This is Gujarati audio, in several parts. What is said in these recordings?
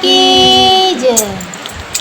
કી જય।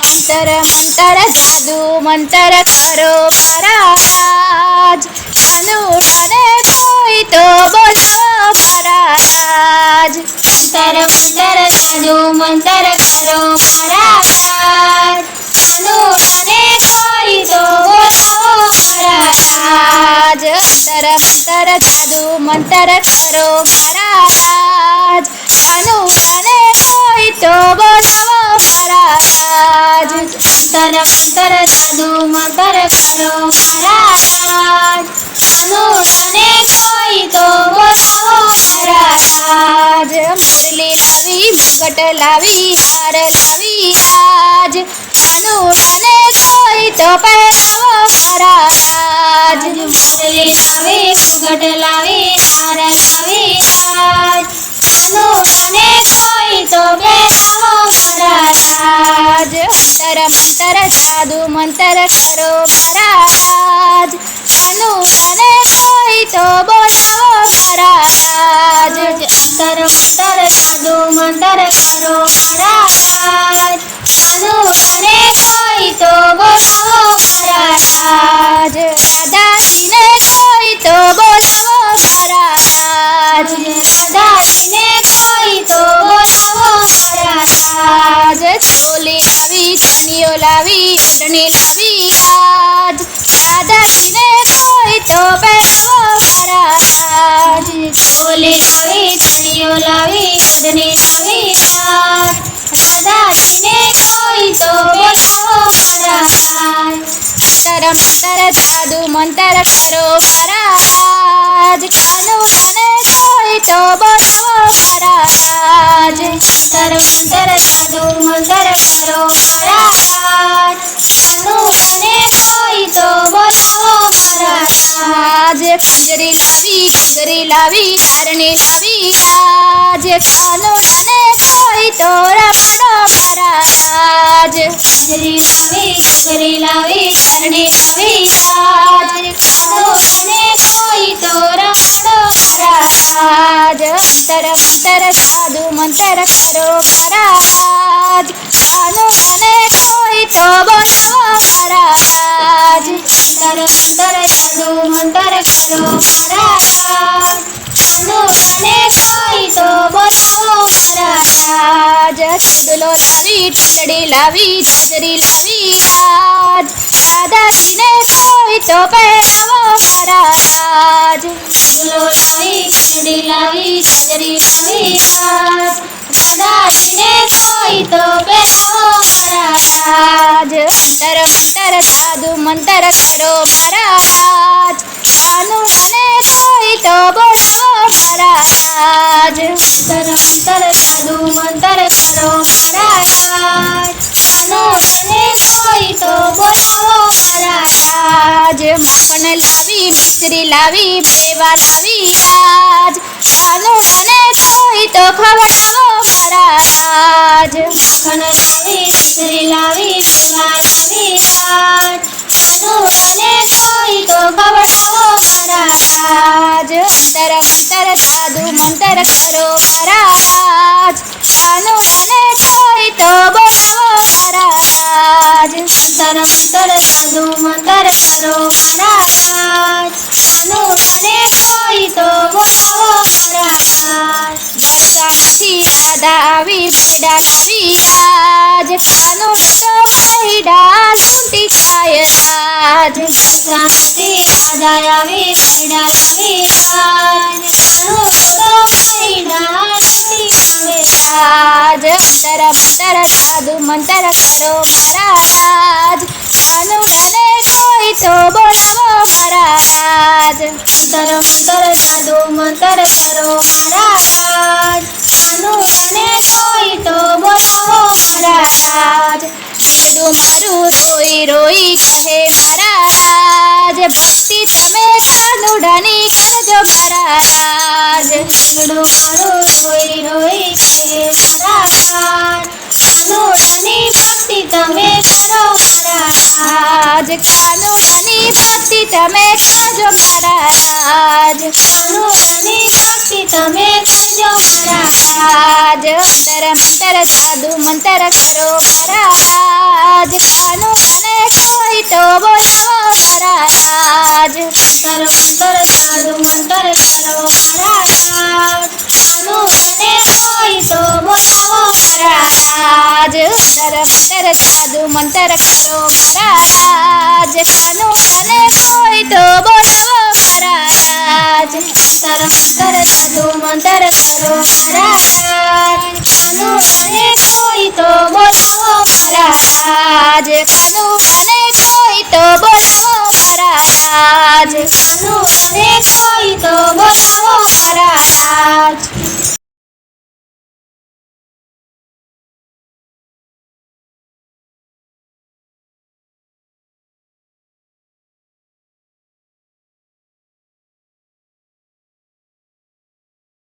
મંતર મંતર જાદુ મંતર કરો મારા રાજ, કાનુડાને કોઈ તો બોલાવો મારા રાજ। મંતર મંતર જાદુ મંતર કરો મારા રાજ, કાનુડાને કોઈ તો બોલાવો મારા રાજ। મંતર મંતર જાદુ મંતર કરો મારા રાજ, કાનુડાને કોઈ તો બોલાવો મારા રાજ। મંતર મંતર જાદુ મંતર કરો મારા રાજ, કાનુડાને કોઈ તો બોલાવો મારા રાજ। મુરલી લાવી મુગટ લાવી હાર લાવી રાજ, કાનુડાને કોઈ તો પહેરાવો મારા રાજ। મુરલી લાવી મુગટ લાવી હાર લાવી રાજ, કાનુડાને કોઈ તો પહેરાવો મારા રાજ। મંતર મંતર જાદુ મંતર કરો મારા રાજ, કાનુડાને કોઈ તો બોલાવો મારા રાજ। મંતર મંતર જાદુ મંતર કરો મારા રાજ, કાનુડાને કોઈ તો બોલાવો મારા રાજ। દાદાજીને કોઈ તો બોલાવો મારા રાજ। દાદાજીને કોઈ તો બોલાવો મારા રાજ। ચોલી લાવી ચણિયો લાવી ઓઢણી લાવી રાજ, દાદાજીને કોઈ તો પહેરાવો મારા રાજ। ચોલી લાવી ચણિયો લાવી ઓઢણી લાવી રાજ, દાદાજીને કોઈ તો બોલાવો મારા રાજ। મંતર મંતર જાદુ મંતર કરો મારા રાજ, કાનુડાને કોઈ તો બોલાવો મારા રાજ। મંતર મંતર જાદુ મંતર કરો મારા રાજ, કાનુડાને કોઈ તો બોલાવો મારા રાજ। ખંજરી લાવી ઘૂઘરી લાવી તારણી લાવી રાજ, કાનુડાને કોઈ તો રમાડો મારા રાજ। ખંજરી લાવી ઘૂઘરી લાવી તારણી લાવી રાજ, કાનુડાને કોઈ તો રમાડો મારા રાજ। મંતર મંતર જાદુ મંતર કરો મારા રાજ, કાનુડાને કોઈ તો બોલાવો મારા રાજ। મંતર મંતર જાદુ મંતર કરો મારા રાજ, કાનુડાને કોઈ તો બોલાવો મારા રાજ। ચૂડલો લાવી ઢોલડી લાવી જાજરી લાવી રાજ, દાદાજીને કોઈ તો પહેરાવો મારા રાજ। ચૂલો લાવી ચૂડી લાવી જાજરી લાવી રાજ, દાદાજીને કોઈ તો પહેરાવો મારા રાજ। મંતર મંતર જાદુ મંતર કરો મારા રાજ, કાનુડાને કોઈ તો બોલાવો મારા રાજ। મંતર મંતર જાદુ મંતર કરો મારા રાજ, કાનુડાને કોઈ તો બોલાવો મારા રાજ। માખણ લાવી મિશ્રી લાવી મેવા લાવી રાજ, કાનુડાને કોઈ તો ખવડાવો મારા રાજ। માખણ લાવી મિશ્રી લાવી મેવા લાવી રાજ, કાનુડાને કોઈ તો ખવડાવો મારા રાજ। મંતર મંતર જાદુ મંતર કરો મારા રાજ, કાનુડાને કોઈ તો બોલાવો મારા રાજ। મંતર મંતર જાદુ મંતર કરો મારા રાજ, કાનુડાને કોઈ તો બોલાવો મારા રાજ। દ્વારકામાંથી રાધા આવી પૈડા લાવી રાજ, કાનુડો તો પૈડા લૂંટી ખાય રાજ। દ્વારકામાંથી રાધા આવી પૈડા લાવી રાજ, કાનુડો તો પૈડા લૂંટી ખાવે રાજ। મંતર મંતર જાદુ મંતર કરો મારા રાજ, કાનુડાને કોઈ તો બોલાવો મારા રાજ। મંતર મંતર જાદુ મંતર કરો મારા રાજ, કાનુડાને કોઈ તો બોલાવો મારા રાજ। દિલડું મારું રોઈ રોઈ કહે મારા રાજ, ભક્તિ તમે કાનુડાની કરજો મારા રાજ। દિલડું મારું રોઈ રોઈ કહે મારા રાજ, કાનુડાની ભક્તિ તમે કરો મારા રાજ। કાનુડાની ભક્તિ તમે કરજો મારા રાજ। કાનુડાની ભક્તિ તમે કરજો મારા રાજ। અંતર મંતર સાધુ મંતર કરો મહારાજ કાનુડાને કોઈ તો બોલાવો મહારાજ અંતર મંતર સાધુ મંતર કરો મહારાજ કાનુડાને કોઈ તો બોલાવો મહારાજ અંતર મંતર સાધુ મંતર કરો મહારાજ કાનુડાને કોઈ તો બોલાવો મહારાજ અંતર મંતર સાધુ મંતર કરો મહારાજ કાનુડાને કોઈ તો બોલાવો મહારાજ કાનુડાને કોઈ તો બોલાવો મહારાજ કાનુડાને કોઈ તો બોલાવો મહારાજ